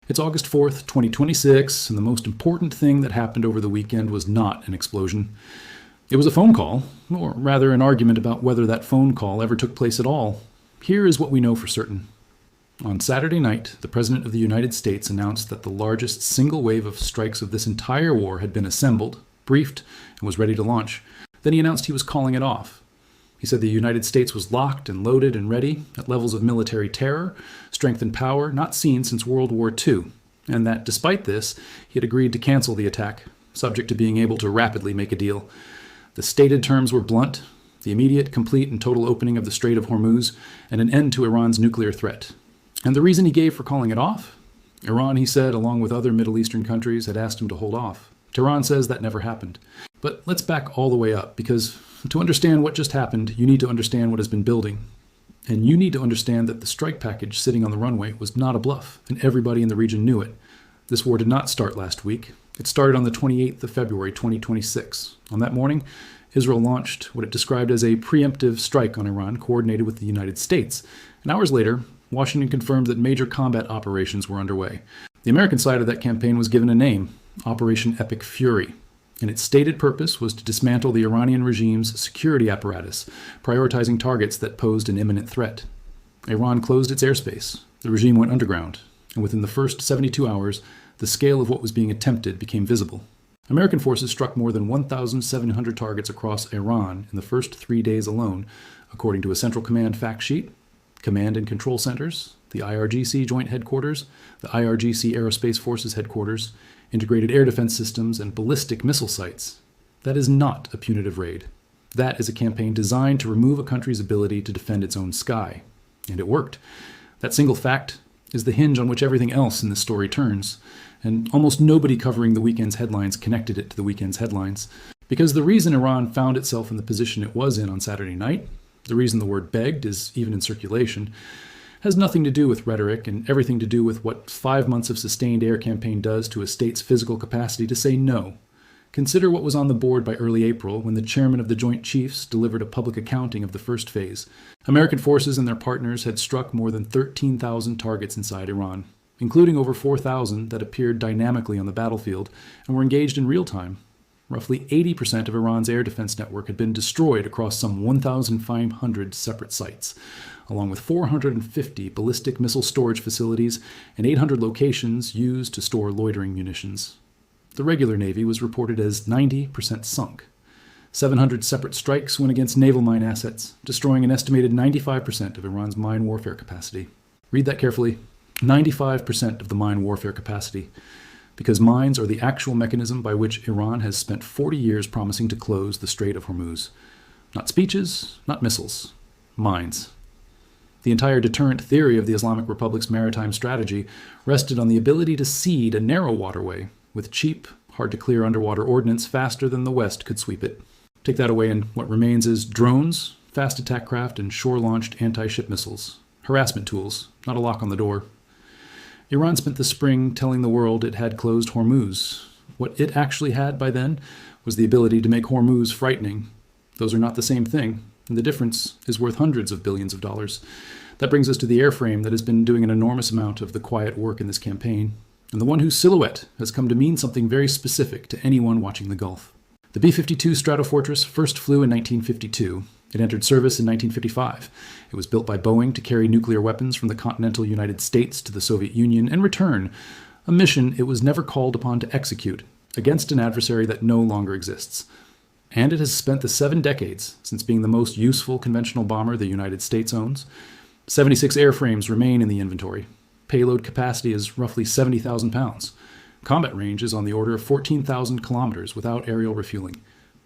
It's August 4th, 2026, and the most important thing that happened over the weekend was not an explosion. It was a phone call, or rather an argument about whether that phone call ever took place at all. Here is what we know for certain. On Saturday night, the President of the United States announced that the largest single wave of strikes of this entire war had been assembled, briefed, and was ready to launch. Then he announced he was calling it off. He said the United States was locked and loaded and ready at levels of military terror, strength and power not seen since World War II, and that despite this, he had agreed to cancel the attack, subject to being able to rapidly make a deal. The stated terms were blunt: the immediate, complete, and total opening of the Strait of Hormuz, and an end to Iran's nuclear threat. And the reason he gave for calling it off? Iran, he said, along with other Middle Eastern countries, had asked him to hold off. Tehran says that never happened. But let's back all the way up, because to understand what just happened, you need to understand what has been building. And you need to understand that the strike package sitting on the runway was not a bluff, and everybody in the region knew it. This war did not start last week. It started on the 28th of February, 2026. On that morning, Israel launched what it described as a preemptive strike on Iran, coordinated with the United States. And hours later, Washington confirmed that major combat operations were underway. The American side of that campaign was given a name: Operation Epic Fury. And its stated purpose was to dismantle the Iranian regime's security apparatus, prioritizing targets that posed an imminent threat. Iran closed its airspace. The regime went underground. And within the first 72 hours, the scale of what was being attempted became visible. American forces struck more than 1,700 targets across Iran in the first 3 days alone, according to a Central Command fact sheet, Command and Control Centers, the IRGC Joint Headquarters, the IRGC Aerospace Forces Headquarters, Integrated Air Defense Systems, and ballistic missile sites. That is not a punitive raid. That is a campaign designed to remove a country's ability to defend its own sky. And it worked. That single fact is the hinge on which everything else in this story turns, and almost nobody covering the weekend's headlines connected it to the weekend's headlines. Because the reason Iran found itself in the position it was in on Saturday night, the reason the word begged is even in circulation, has nothing to do with rhetoric and everything to do with what 5 months of sustained air campaign does to a state's physical capacity to say no. Consider what was on the board by early April when the chairman of the Joint Chiefs delivered a public accounting of the first phase. American forces and their partners had struck more than 13,000 targets inside Iran, including over 4,000 that appeared dynamically on the battlefield and were engaged in real time. Roughly 80% of Iran's air defense network had been destroyed across some 1,500 separate sites, along with 450 ballistic missile storage facilities and 800 locations used to store loitering munitions. The regular Navy was reported as 90% sunk. 700 separate strikes went against naval mine assets, destroying an estimated 95% of Iran's mine warfare capacity. Read that carefully. 95% of the mine warfare capacity. Because mines are the actual mechanism by which Iran has spent 40 years promising to close the Strait of Hormuz. Not speeches, not missiles. Mines. The entire deterrent theory of the Islamic Republic's maritime strategy rested on the ability to seed a narrow waterway with cheap, hard-to-clear underwater ordnance faster than the West could sweep it. Take that away and what remains is drones, fast attack craft, and shore-launched anti-ship missiles. Harassment tools, not a lock on the door. Iran spent the spring telling the world it had closed Hormuz. What it actually had by then was the ability to make Hormuz frightening. Those are not the same thing, and the difference is worth hundreds of billions of dollars. That brings us to the airframe that has been doing an enormous amount of the quiet work in this campaign, and the one whose silhouette has come to mean something very specific to anyone watching the Gulf. The B-52 Stratofortress first flew in 1952. It entered service in 1955. It was built by Boeing to carry nuclear weapons from the continental United States to the Soviet Union and return, a mission it was never called upon to execute against an adversary that no longer exists. And it has spent the 7 decades since being the most useful conventional bomber the United States owns. 76 airframes remain in the inventory. Payload capacity is roughly 70,000 pounds. Combat range is on the order of 14,000 kilometers without aerial refueling.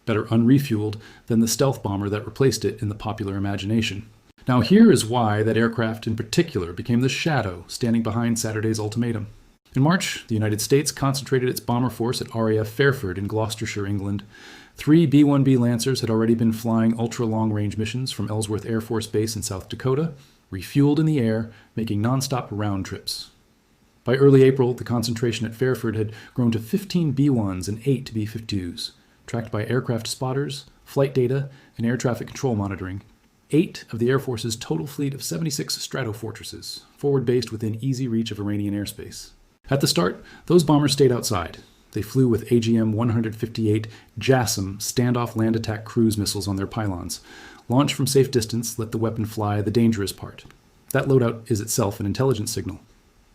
Better unrefueled than the stealth bomber that replaced it in the popular imagination. Now here is why that aircraft in particular became the shadow standing behind Saturday's ultimatum. In March, the United States concentrated its bomber force at RAF Fairford in Gloucestershire, England. 3 B-1B Lancers had already been flying ultra-long-range missions from Ellsworth Air Force Base in South Dakota, refueled in the air, making non-stop round trips. By early April, the concentration at Fairford had grown to 15 B-1s and 8 B-52s. Tracked by aircraft spotters, flight data, and air traffic control monitoring. 8 of the Air Force's total fleet of 76 Stratofortresses, forward-based within easy reach of Iranian airspace. At the start, those bombers stayed outside. They flew with AGM-158 JASSM standoff land attack cruise missiles on their pylons. Launch from safe distance, let the weapon fly the dangerous part. That loadout is itself an intelligence signal.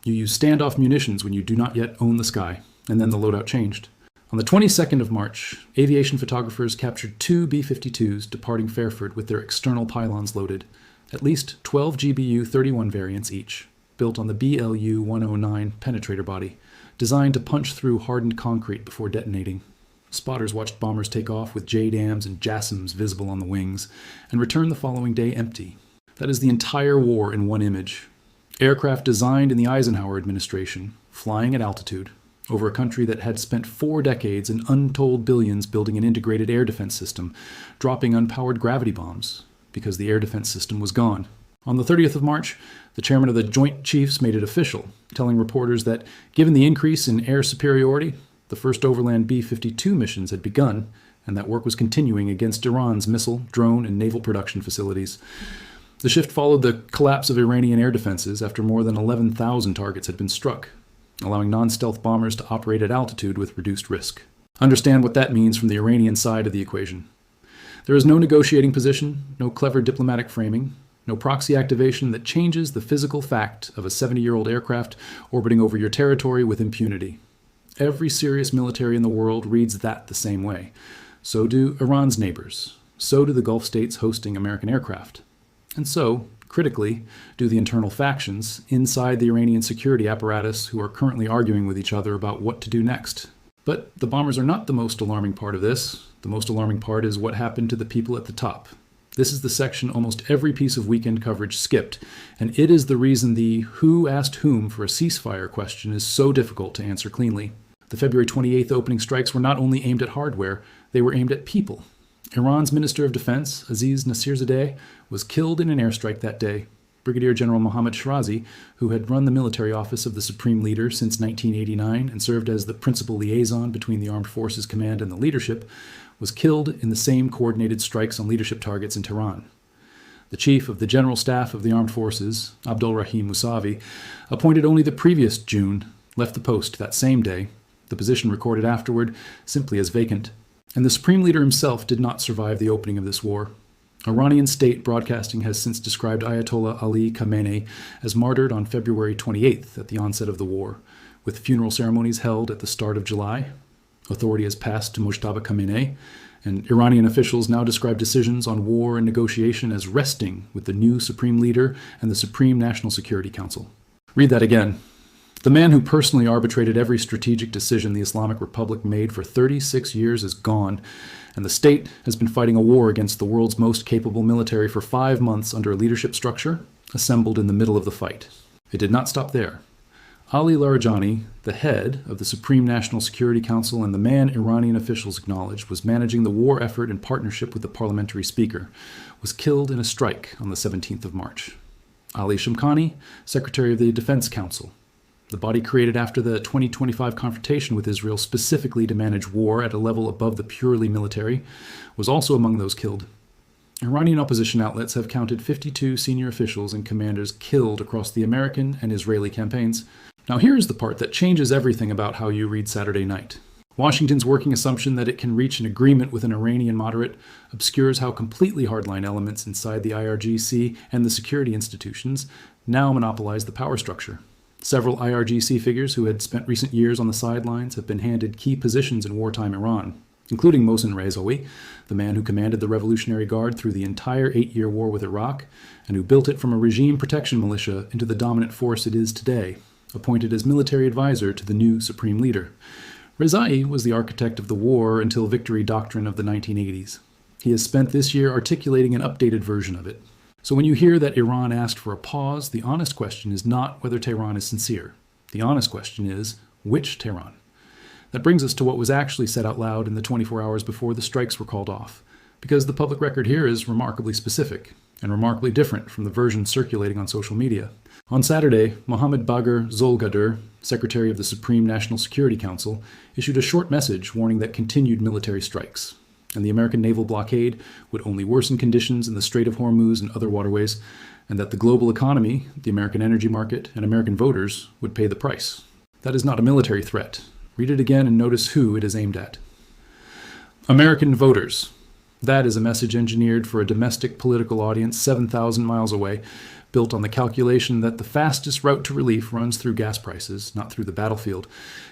You use standoff munitions when you do not yet own the sky, and then the loadout changed. On the 22nd of March, aviation photographers captured 2 B-52s departing Fairford with their external pylons loaded, at least 12 GBU-31 variants each, built on the BLU-109 penetrator body, designed to punch through hardened concrete before detonating. Spotters watched bombers take off with JDAMs and JASSMs visible on the wings, and return the following day empty. That is the entire war in one image. Aircraft designed in the Eisenhower administration, flying at altitude, over a country that had spent 4 decades and untold billions building an integrated air defense system, dropping unpowered gravity bombs, because the air defense system was gone. On the 30th of March, the chairman of the Joint Chiefs made it official, telling reporters that, given the increase in air superiority, the first overland B-52 missions had begun, and that work was continuing against Iran's missile, drone, and naval production facilities. The shift followed the collapse of Iranian air defenses after more than 11,000 targets had been struck, allowing non-stealth bombers to operate at altitude with reduced risk. Understand what that means from the Iranian side of the equation. There is no negotiating position, no clever diplomatic framing, no proxy activation that changes the physical fact of a 70-year-old aircraft orbiting over your territory with impunity. Every serious military in the world reads that the same way. So do Iran's neighbors. So do the Gulf states hosting American aircraft. And so, critically, do the internal factions inside the Iranian security apparatus who are currently arguing with each other about what to do next. But the bombers are not the most alarming part of this. The most alarming part is what happened to the people at the top. This is the section almost every piece of weekend coverage skipped, and it is the reason the who asked whom for a ceasefire question is so difficult to answer cleanly. The February 28th opening strikes were not only aimed at hardware, they were aimed at people. Iran's Minister of Defense, Aziz Nasirzadeh, was killed in an airstrike that day. Brigadier General Mohammad Shirazi, who had run the military office of the Supreme Leader since 1989 and served as the principal liaison between the Armed Forces Command and the leadership, was killed in the same coordinated strikes on leadership targets in Tehran. The Chief of the General Staff of the Armed Forces, Abdul Rahim Musavi, appointed only the previous June, left the post that same day, the position recorded afterward simply as vacant. And the Supreme Leader himself did not survive the opening of this war. Iranian state broadcasting has since described Ayatollah Ali Khamenei as martyred on February 28th at the onset of the war, with funeral ceremonies held at the start of July. Authority has passed to Mojtaba Khamenei, and Iranian officials now describe decisions on war and negotiation as resting with the new Supreme Leader and the Supreme National Security Council. Read that again. The man who personally arbitrated every strategic decision the Islamic Republic made for 36 years is gone, and the state has been fighting a war against the world's most capable military for 5 months under a leadership structure assembled in the middle of the fight. It did not stop there. Ali Larijani, the head of the Supreme National Security Council and the man Iranian officials acknowledged was managing the war effort in partnership with the parliamentary speaker, was killed in a strike on the 17th of March. Ali Shamkhani, Secretary of the Defense Council, the body created after the 2025 confrontation with Israel specifically to manage war at a level above the purely military, was also among those killed. Iranian opposition outlets have counted 52 senior officials and commanders killed across the American and Israeli campaigns. Now here's the part that changes everything about how you read Saturday night. Washington's working assumption that it can reach an agreement with an Iranian moderate obscures how completely hardline elements inside the IRGC and the security institutions now monopolize the power structure. Several IRGC figures who had spent recent years on the sidelines have been handed key positions in wartime Iran, including Mohsen Rezaei, the man who commanded the Revolutionary Guard through the entire 8-year war with Iraq, and who built it from a regime protection militia into the dominant force it is today, appointed as military advisor to the new Supreme Leader. Rezaei was the architect of the war until victory doctrine of the 1980s. He has spent this year articulating an updated version of it. So when you hear that Iran asked for a pause, the honest question is not whether Tehran is sincere. The honest question is, which Tehran? That brings us to what was actually said out loud in the 24 hours before the strikes were called off, because the public record here is remarkably specific and remarkably different from the version circulating on social media. On Saturday, Mohammad Bagher Zolgader, Secretary of the Supreme National Security Council, issued a short message warning that continued military strikes and the American naval blockade would only worsen conditions in the Strait of Hormuz and other waterways, and that the global economy, the American energy market, and American voters would pay the price. That is not a military threat. Read it again and notice who it is aimed at. American voters. That is a message engineered for a domestic political audience 7,000 miles away, built on the calculation that the fastest route to relief runs through gas prices, not through the battlefield.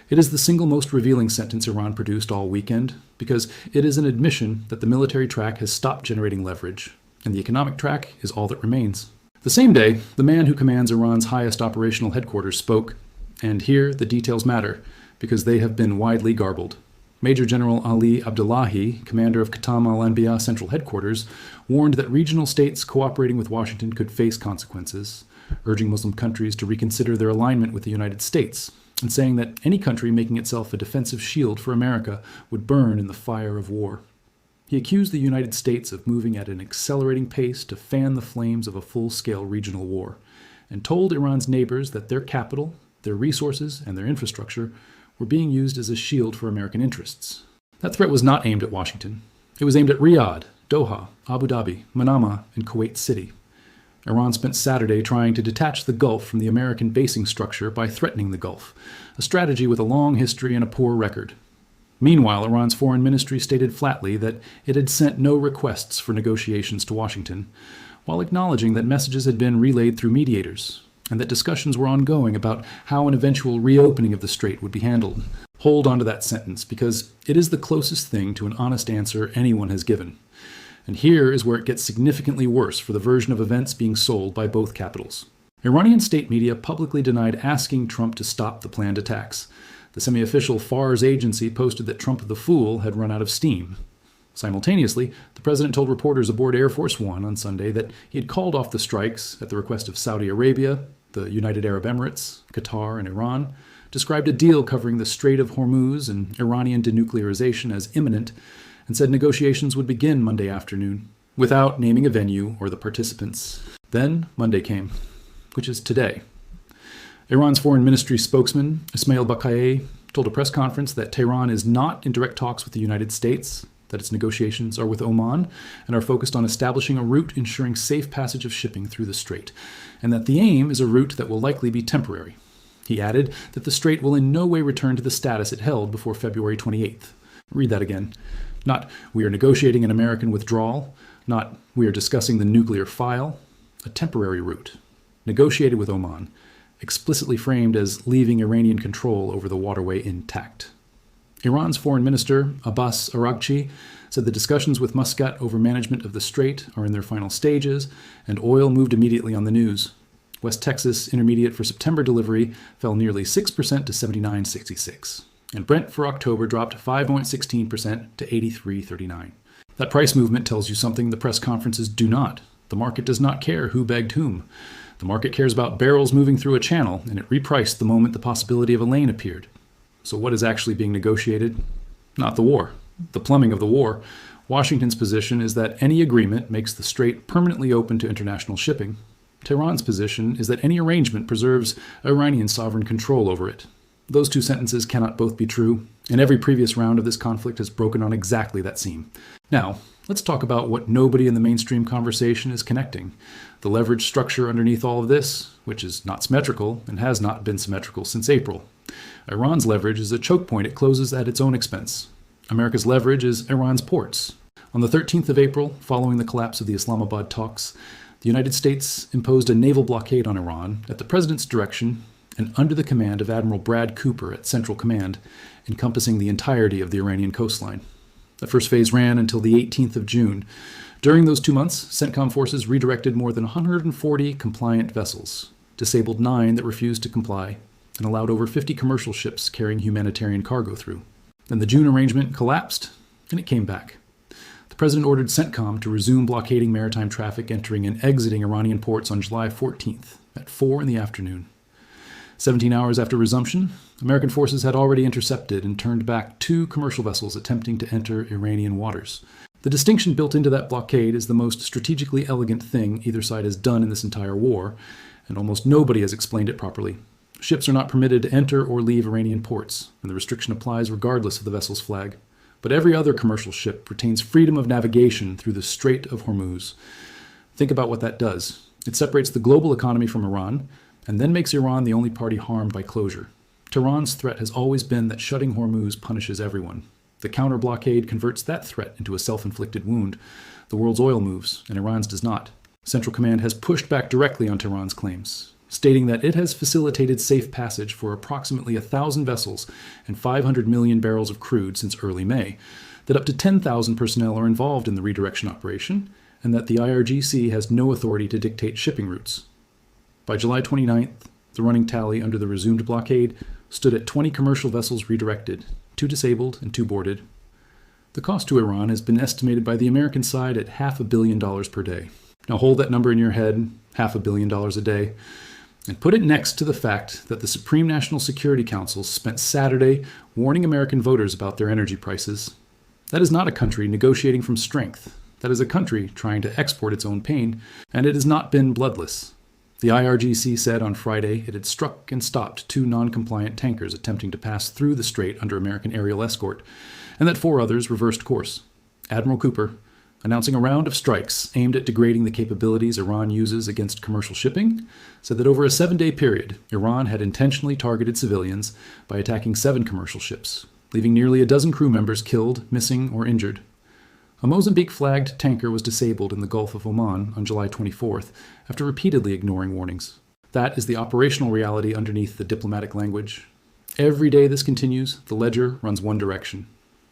It is the single most revealing sentence Iran produced all weekend, because it is an admission that the military track has stopped generating leverage, and the economic track is all that remains. The same day, the man who commands Iran's highest operational headquarters spoke, and here the details matter, because they have been widely garbled. Major General Ali Abdullahi, commander of Qatam al-Anbiya Central Headquarters, warned that regional states cooperating with Washington could face consequences, urging Muslim countries to reconsider their alignment with the United States, and saying that any country making itself a defensive shield for America would burn in the fire of war. He accused the United States of moving at an accelerating pace to fan the flames of a full-scale regional war, and told Iran's neighbors that their capital, their resources, and their infrastructure were being used as a shield for American interests. That threat was not aimed at Washington. It was aimed at Riyadh, Doha, Abu Dhabi, Manama, and Kuwait City. Iran spent Saturday trying to detach the Gulf from the American basing structure by threatening the Gulf, a strategy with a long history and a poor record. Meanwhile, Iran's foreign ministry stated flatly that it had sent no requests for negotiations to Washington, while acknowledging that messages had been relayed through mediators, and that discussions were ongoing about how an eventual reopening of the strait would be handled. Hold on to that sentence, because it is the closest thing to an honest answer anyone has given. And here is where it gets significantly worse for the version of events being sold by both capitals. Iranian state media publicly denied asking Trump to stop the planned attacks. The semi-official Fars agency posted that Trump the Fool had run out of steam. Simultaneously, the president told reporters aboard Air Force One on Sunday that he had called off the strikes at the request of Saudi Arabia, the United Arab Emirates, Qatar, and Iran, described a deal covering the Strait of Hormuz and Iranian denuclearization as imminent, and said negotiations would begin Monday afternoon, without naming a venue or the participants. Then Monday came, which is today. Iran's foreign ministry spokesman, Ismail Baqai, told a press conference that Tehran is not in direct talks with the United States, that its negotiations are with Oman and are focused on establishing a route ensuring safe passage of shipping through the strait, and that the aim is a route that will likely be temporary. He added that the strait will in no way return to the status it held before February 28th. Read that again. Not, we are negotiating an American withdrawal, not, we are discussing the nuclear file, a temporary route, negotiated with Oman, explicitly framed as leaving Iranian control over the waterway intact. Iran's foreign minister, Abbas Araghchi, said the discussions with Muscat over management of the strait are in their final stages, and oil moved immediately on the news. West Texas Intermediate for September delivery fell nearly 6% to 79.66, and Brent for October dropped 5.16% to 83.39. That price movement tells you something the press conferences do not. The market does not care who begged whom. The market cares about barrels moving through a channel, and it repriced the moment the possibility of a lane appeared. So what is actually being negotiated? Not the war. The plumbing of the war. Washington's position is that any agreement makes the strait permanently open to international shipping. Tehran's position is that any arrangement preserves Iranian sovereign control over it. Those two sentences cannot both be true, and every previous round of this conflict has broken on exactly that seam. Now, let's talk about what nobody in the mainstream conversation is connecting. The leverage structure underneath all of this, which is not symmetrical and has not been symmetrical since April. Iran's leverage is a choke point it closes at its own expense. America's leverage is Iran's ports. On the 13th of April, following the collapse of the Islamabad talks, the United States imposed a naval blockade on Iran at the president's direction and under the command of Admiral Brad Cooper at Central Command, encompassing the entirety of the Iranian coastline. The first phase ran until the 18th of June. During those 2 months, CENTCOM forces redirected more than 140 compliant vessels, disabled 9 that refused to comply, and allowed over 50 commercial ships carrying humanitarian cargo through. Then the June arrangement collapsed, and it came back. The president ordered CENTCOM to resume blockading maritime traffic entering and exiting Iranian ports on July 14th at 4 in the afternoon. 17 hours after resumption, American forces had already intercepted and turned back 2 commercial vessels attempting to enter Iranian waters. The distinction built into that blockade is the most strategically elegant thing either side has done in this entire war, and almost nobody has explained it properly. Ships are not permitted to enter or leave Iranian ports, and the restriction applies regardless of the vessel's flag. But every other commercial ship retains freedom of navigation through the Strait of Hormuz. Think about what that does. It separates the global economy from Iran, and then makes Iran the only party harmed by closure. Tehran's threat has always been that shutting Hormuz punishes everyone. The counter-blockade converts that threat into a self-inflicted wound. The world's oil moves, and Iran's does not. Central Command has pushed back directly on Tehran's claims, stating that it has facilitated safe passage for approximately 1,000 vessels and 500 million barrels of crude since early May, that up to 10,000 personnel are involved in the redirection operation, and that the IRGC has no authority to dictate shipping routes. By July 29th, the running tally under the resumed blockade stood at 20 commercial vessels redirected, 2 disabled and 2 boarded. The cost to Iran has been estimated by the American side at $500 million per day. Now hold that number in your head, $500 million a day, and put it next to the fact that the Supreme National Security Council spent Saturday warning American voters about their energy prices. That is not a country negotiating from strength. That is a country trying to export its own pain, and it has not been bloodless. The IRGC said on Friday it had struck and stopped 2 non-compliant tankers attempting to pass through the strait under American aerial escort, and that 4 others reversed course. Admiral Cooper, announcing a round of strikes aimed at degrading the capabilities Iran uses against commercial shipping, said that over a 7-day period, Iran had intentionally targeted civilians by attacking 7 commercial ships, leaving nearly a dozen crew members killed, missing, or injured. A Mozambique-flagged tanker was disabled in the Gulf of Oman on July 24th after repeatedly ignoring warnings. That is the operational reality underneath the diplomatic language. Every day this continues, the ledger runs one direction.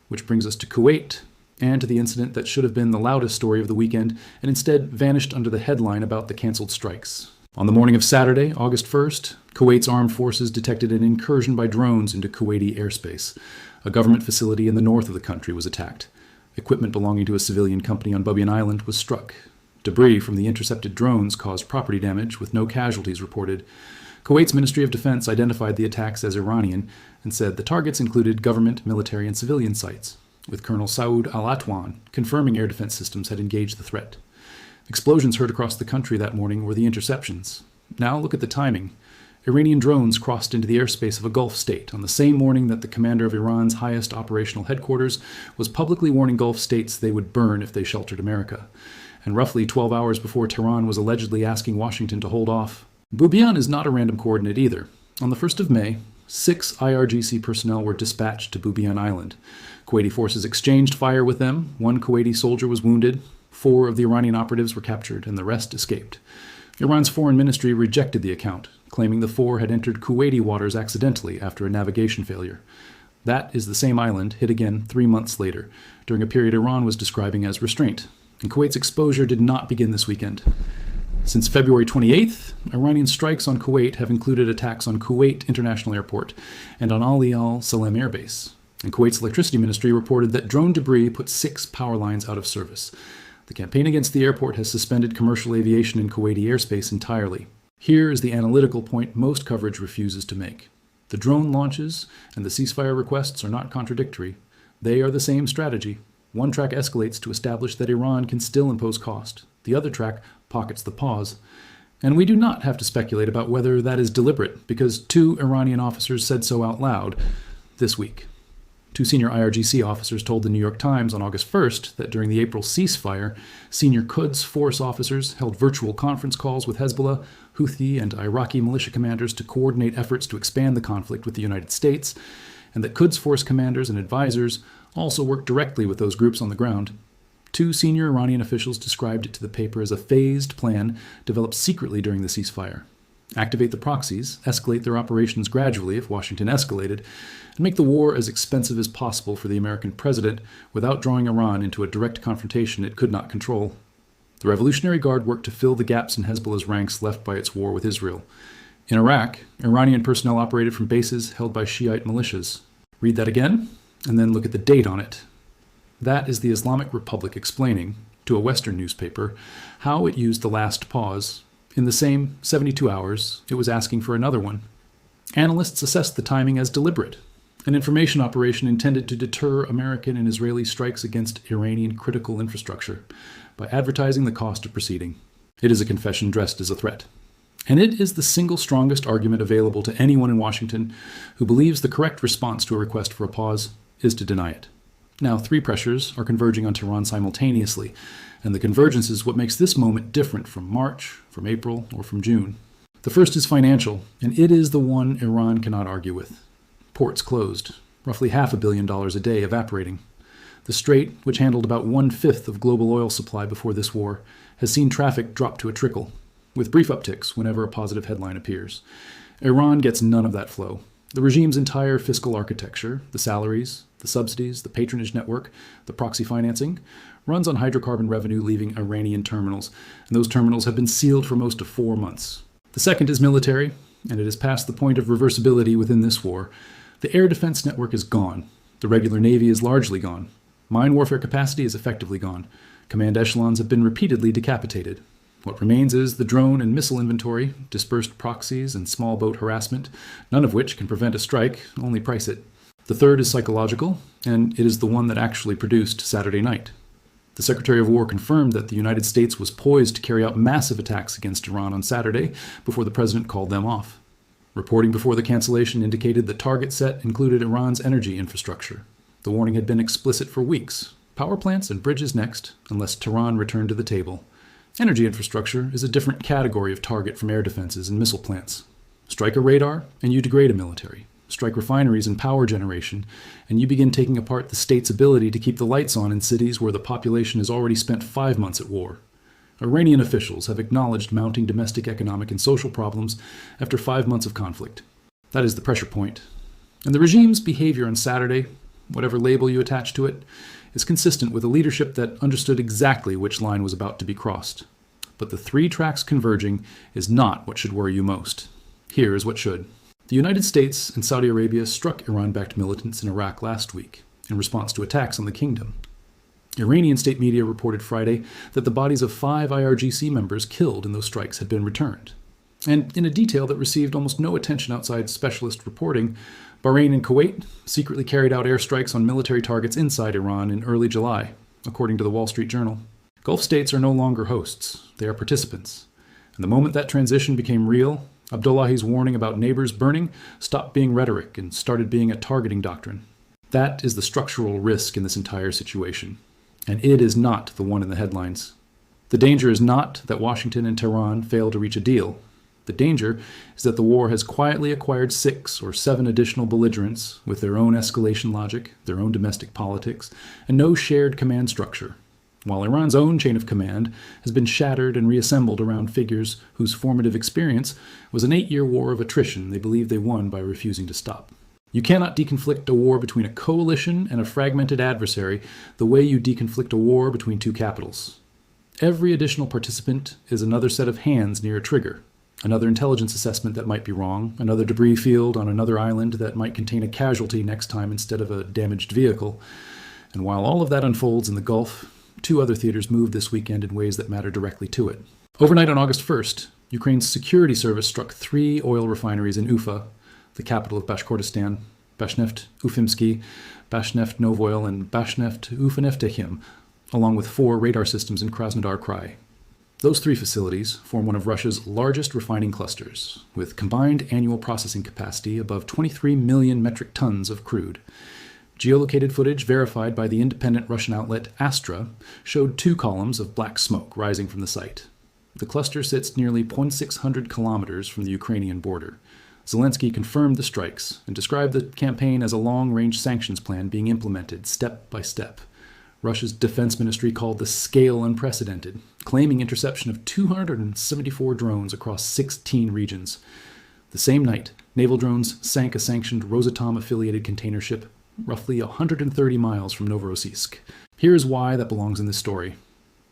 Which brings us to Kuwait, and to the incident that should have been the loudest story of the weekend and instead vanished under the headline about the canceled strikes. On the morning of Saturday, August 1st, Kuwait's armed forces detected an incursion by drones into Kuwaiti airspace. A government facility in the north of the country was attacked. Equipment belonging to a civilian company on Bubiyan Island was struck. Debris from the intercepted drones caused property damage, with no casualties reported. Kuwait's Ministry of Defense identified the attacks as Iranian and said the targets included government, military, and civilian sites, with Colonel Saud al-Atwan confirming air defense systems had engaged the threat. Explosions heard across the country that morning were the interceptions. Now look at the timing. Iranian drones crossed into the airspace of a Gulf state on the same morning that the commander of Iran's highest operational headquarters was publicly warning Gulf states they would burn if they sheltered America. And roughly 12 hours before Tehran was allegedly asking Washington to hold off. Bubiyan is not a random coordinate either. On the 1st of May, 6 IRGC personnel were dispatched to Bubiyan Island. Kuwaiti forces exchanged fire with them. 1 Kuwaiti soldier was wounded. 4 of the Iranian operatives were captured, and the rest escaped. Iran's foreign ministry rejected the account, claiming the 4 had entered Kuwaiti waters accidentally after a navigation failure. That is the same island hit again 3 months later, during a period Iran was describing as restraint. And Kuwait's exposure did not begin this weekend. Since February 28th, Iranian strikes on Kuwait have included attacks on Kuwait International Airport and on Ali Al Salem Air Base. And Kuwait's electricity ministry reported that drone debris put 6 power lines out of service. The campaign against the airport has suspended commercial aviation in Kuwaiti airspace entirely. Here is the analytical point most coverage refuses to make. The drone launches and the ceasefire requests are not contradictory. They are the same strategy. One track escalates to establish that Iran can still impose cost. The other track pockets the pause. And we do not have to speculate about whether that is deliberate, because 2 Iranian officers said so out loud this week. 2 senior IRGC officers told the New York Times on August 1st that during the April ceasefire, senior Quds Force officers held virtual conference calls with Hezbollah, Houthi, and Iraqi militia commanders to coordinate efforts to expand the conflict with the United States, and that Quds Force commanders and advisors also worked directly with those groups on the ground. 2 senior Iranian officials described it to the paper as a phased plan developed secretly during the ceasefire. Activate the proxies, escalate their operations gradually if Washington escalated, and make the war as expensive as possible for the American president without drawing Iran into a direct confrontation it could not control. The Revolutionary Guard worked to fill the gaps in Hezbollah's ranks left by its war with Israel. In Iraq, Iranian personnel operated from bases held by Shiite militias. Read that again, and then look at the date on it. That is the Islamic Republic explaining, to a Western newspaper, how it used the last pause. In the same 72 hours, it was asking for another one. Analysts assessed the timing as deliberate, an information operation intended to deter American and Israeli strikes against Iranian critical infrastructure by advertising the cost of proceeding. It is a confession dressed as a threat. And it is the single strongest argument available to anyone in Washington who believes the correct response to a request for a pause is to deny it. Now, 3 pressures are converging on Tehran simultaneously, and the convergence is what makes this moment different from March, from April, or from June. The first is financial, and it is the one Iran cannot argue with. Ports closed, roughly $500 million a day evaporating. The Strait, which handled about 1/5 of global oil supply before this war, has seen traffic drop to a trickle, with brief upticks whenever a positive headline appears. Iran gets none of that flow. The regime's entire fiscal architecture, the salaries, the subsidies, the patronage network, the proxy financing, runs on hydrocarbon revenue leaving Iranian terminals, and those terminals have been sealed for most of 4 months. The second is military, and it is past the point of reversibility within this war. The air defense network is gone. The regular Navy is largely gone. Mine warfare capacity is effectively gone. Command echelons have been repeatedly decapitated. What remains is the drone and missile inventory, dispersed proxies, and small boat harassment, none of which can prevent a strike, only price it. The third is psychological, and it is the one that actually produced Saturday night. The Secretary of War confirmed that the United States was poised to carry out massive attacks against Iran on Saturday before the president called them off. Reporting before the cancellation indicated the target set included Iran's energy infrastructure. The warning had been explicit for weeks. Power plants and bridges next, unless Tehran returned to the table. Energy infrastructure is a different category of target from air defenses and missile plants. Strike a radar, and you degrade a military. Strike refineries and power generation, and you begin taking apart the state's ability to keep the lights on in cities where the population has already spent 5 months at war. Iranian officials have acknowledged mounting domestic economic and social problems after 5 months of conflict. That is the pressure point. And the regime's behavior on Saturday, whatever label you attach to it, is consistent with a leadership that understood exactly which line was about to be crossed. But the 3 tracks converging is not what should worry you most. Here is what should. The United States and Saudi Arabia struck Iran-backed militants in Iraq last week in response to attacks on the kingdom. Iranian state media reported Friday that the bodies of 5 IRGC members killed in those strikes had been returned. And in a detail that received almost no attention outside specialist reporting, Bahrain and Kuwait secretly carried out airstrikes on military targets inside Iran in early July, according to the Wall Street Journal. Gulf states are no longer hosts, they are participants. And the moment that transition became real, Abdullahi's warning about neighbors burning stopped being rhetoric and started being a targeting doctrine. That is the structural risk in this entire situation. And it is not the one in the headlines. The danger is not that Washington and Tehran fail to reach a deal. The danger is that the war has quietly acquired 6 or 7 additional belligerents with their own escalation logic, their own domestic politics, and no shared command structure, while Iran's own chain of command has been shattered and reassembled around figures whose formative experience was an 8-year war of attrition they believe they won by refusing to stop. You cannot deconflict a war between a coalition and a fragmented adversary the way you deconflict a war between 2 capitals. Every additional participant is another set of hands near a trigger, another intelligence assessment that might be wrong, another debris field on another island that might contain a casualty next time instead of a damaged vehicle. And while all of that unfolds in the Gulf, 2 other theaters moved this weekend in ways that matter directly to it. Overnight on August 1st, Ukraine's security service struck 3 oil refineries in Ufa, the capital of Bashkortostan, Bashneft Ufimsky, Bashneft Novoil, and Bashneft Ufaneftechim, along with 4 radar systems in Krasnodar Krai. Those 3 facilities form one of Russia's largest refining clusters, with combined annual processing capacity above 23 million metric tons of crude. Geolocated footage verified by the independent Russian outlet Astra showed 2 columns of black smoke rising from the site. The cluster sits nearly 600 kilometers from the Ukrainian border. Zelensky confirmed the strikes and described the campaign as a long-range sanctions plan being implemented step by step. Russia's defense ministry called the scale unprecedented, claiming interception of 274 drones across 16 regions. The same night, naval drones sank a sanctioned Rosatom-affiliated container ship roughly 130 miles from Novorossiysk. Here is why that belongs in this story.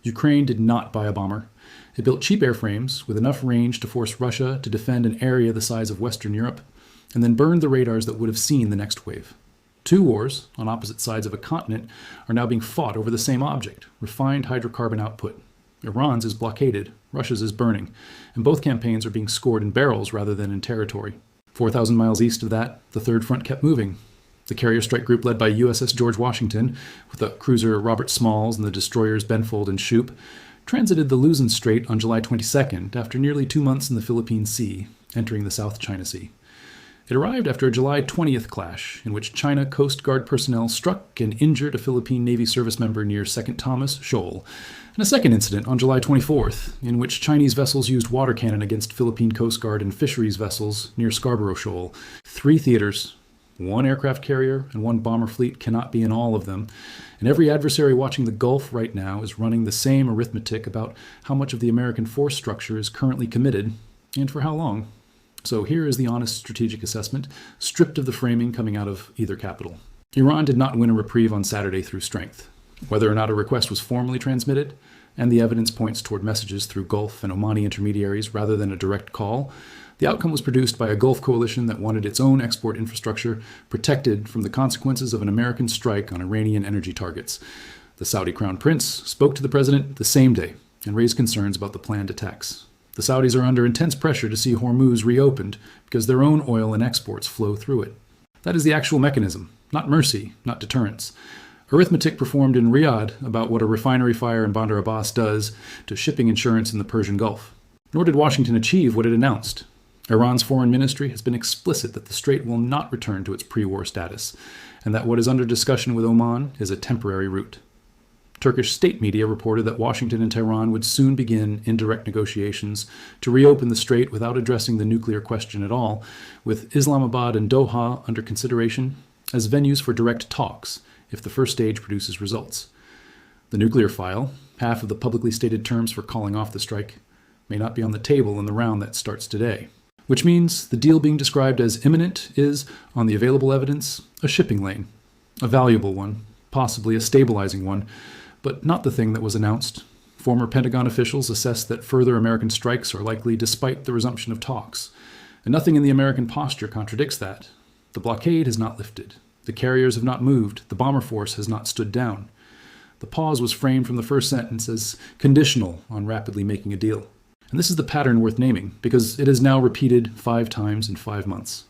Ukraine did not buy a bomber. It built cheap airframes with enough range to force Russia to defend an area the size of Western Europe, and then burned the radars that would have seen the next wave. 2 wars on opposite sides of a continent are now being fought over the same object, refined hydrocarbon output. Iran's is blockaded, Russia's is burning, and both campaigns are being scored in barrels rather than in territory. 4,000 miles east of that, the Third Front kept moving. The carrier strike group led by USS George Washington, with the cruiser Robert Smalls and the destroyers Benfold and Shoup, transited the Luzon Strait on July 22nd after nearly 2 months in the Philippine Sea, entering the South China Sea. It arrived after a July 20th clash, in which China Coast Guard personnel struck and injured a Philippine Navy service member near St. Thomas Shoal, and a second incident on July 24th, in which Chinese vessels used water cannon against Philippine Coast Guard and fisheries vessels near Scarborough Shoal. 3 theaters, One aircraft carrier and one bomber fleet cannot be in all of them, and every adversary watching the Gulf right now is running the same arithmetic about how much of the American force structure is currently committed, and for how long. So here is the honest strategic assessment, stripped of the framing coming out of either capital. Iran did not win a reprieve on Saturday through strength. Whether or not a request was formally transmitted, and the evidence points toward messages through Gulf and Omani intermediaries rather than a direct call, the outcome was produced by a Gulf coalition that wanted its own export infrastructure protected from the consequences of an American strike on Iranian energy targets. The Saudi Crown Prince spoke to the president the same day and raised concerns about the planned attacks. The Saudis are under intense pressure to see Hormuz reopened because their own oil and exports flow through it. That is the actual mechanism, not mercy, not deterrence. Arithmetic performed in Riyadh about what a refinery fire in Bandar Abbas does to shipping insurance in the Persian Gulf. Nor did Washington achieve what it announced. Iran's foreign ministry has been explicit that the strait will not return to its pre-war status, and that what is under discussion with Oman is a temporary route. Turkish state media reported that Washington and Tehran would soon begin indirect negotiations to reopen the strait without addressing the nuclear question at all, with Islamabad and Doha under consideration as venues for direct talks if the first stage produces results. The nuclear file, half of the publicly stated terms for calling off the strike, may not be on the table in the round that starts today. Which means the deal being described as imminent is, on the available evidence, a shipping lane. A valuable one, possibly a stabilizing one, but not the thing that was announced. Former Pentagon officials assess that further American strikes are likely despite the resumption of talks. And nothing in the American posture contradicts that. The blockade has not lifted. The carriers have not moved. The bomber force has not stood down. The pause was framed from the first sentence as conditional on rapidly making a deal. And this is the pattern worth naming, because it is now repeated 5 times in 5 months.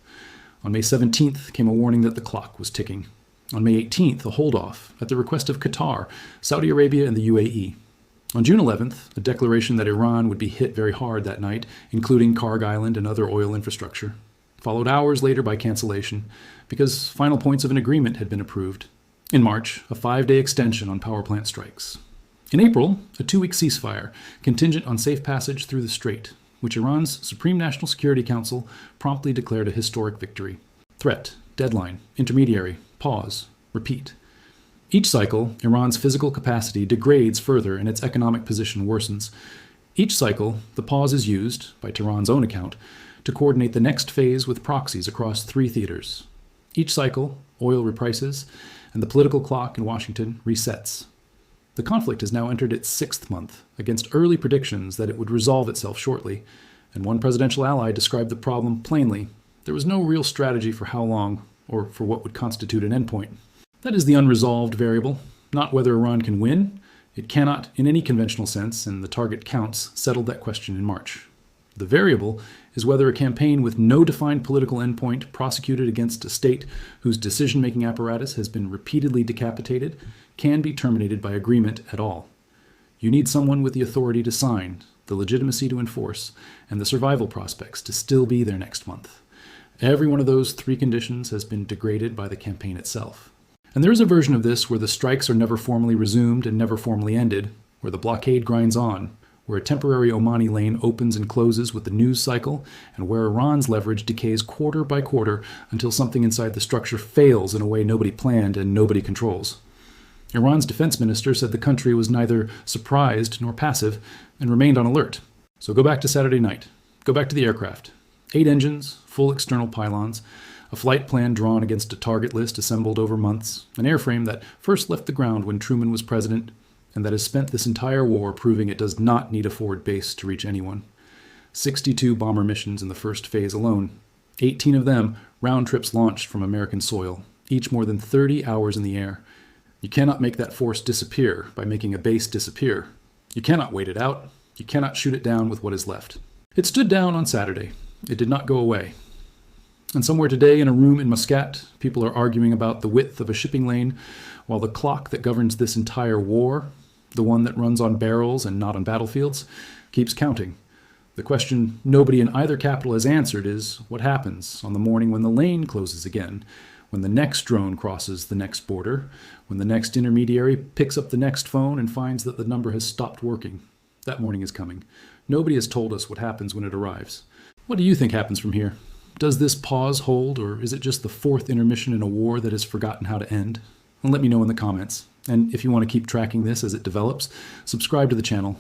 On May 17th came a warning that the clock was ticking. On May 18th, a hold-off at the request of Qatar, Saudi Arabia, and the UAE. On June 11th, a declaration that Iran would be hit very hard that night, including Karg Island and other oil infrastructure. Followed hours later by cancellation, because final points of an agreement had been approved. In March, a 5-day extension on power plant strikes. In April, a 2-week ceasefire, contingent on safe passage through the strait, which Iran's Supreme National Security Council promptly declared a historic victory. Threat, deadline, intermediary, pause, repeat. Each cycle, Iran's physical capacity degrades further and its economic position worsens. Each cycle, the pause is used, by Tehran's own account, to coordinate the next phase with proxies across 3 theaters. Each cycle, oil reprices, and the political clock in Washington resets. The conflict has now entered its 6th month, against early predictions that it would resolve itself shortly, and one presidential ally described the problem plainly. There was no real strategy for how long, or for what would constitute an endpoint. That is the unresolved variable, not whether Iran can win. It cannot, in any conventional sense, and the target counts settled that question in March. The variable is whether a campaign with no defined political endpoint prosecuted against a state whose decision-making apparatus has been repeatedly decapitated can be terminated by agreement at all. You need someone with the authority to sign, the legitimacy to enforce, and the survival prospects to still be there next month. Every one of those 3 conditions has been degraded by the campaign itself. And there is a version of this where the strikes are never formally resumed and never formally ended, where the blockade grinds on, where a temporary Omani lane opens and closes with the news cycle, and where Iran's leverage decays quarter by quarter until something inside the structure fails in a way nobody planned and nobody controls. Iran's defense minister said the country was neither surprised nor passive and remained on alert. So go back to Saturday night. Go back to the aircraft. 8 engines, full external pylons, a flight plan drawn against a target list assembled over months, an airframe that first left the ground when Truman was president, and that has spent this entire war proving it does not need a forward base to reach anyone. 62 bomber missions in the first phase alone, 18 of them round trips launched from American soil, each more than 30 hours in the air. You cannot make that force disappear by making a base disappear. You cannot wait it out. You cannot shoot it down with what is left. It stood down on Saturday. It did not go away. And somewhere today in a room in Muscat, people are arguing about the width of a shipping lane, while the clock that governs this entire war, the one that runs on barrels and not on battlefields, keeps counting. The question nobody in either capital has answered is what happens on the morning when the lane closes again, when the next drone crosses the next border, when the next intermediary picks up the next phone and finds that the number has stopped working. That morning is coming. Nobody has told us what happens when it arrives. What do you think happens from here? Does this pause hold, or is it just the fourth intermission in a war that has forgotten how to end? Let me know in the comments. And if you want to keep tracking this as it develops, subscribe to the channel.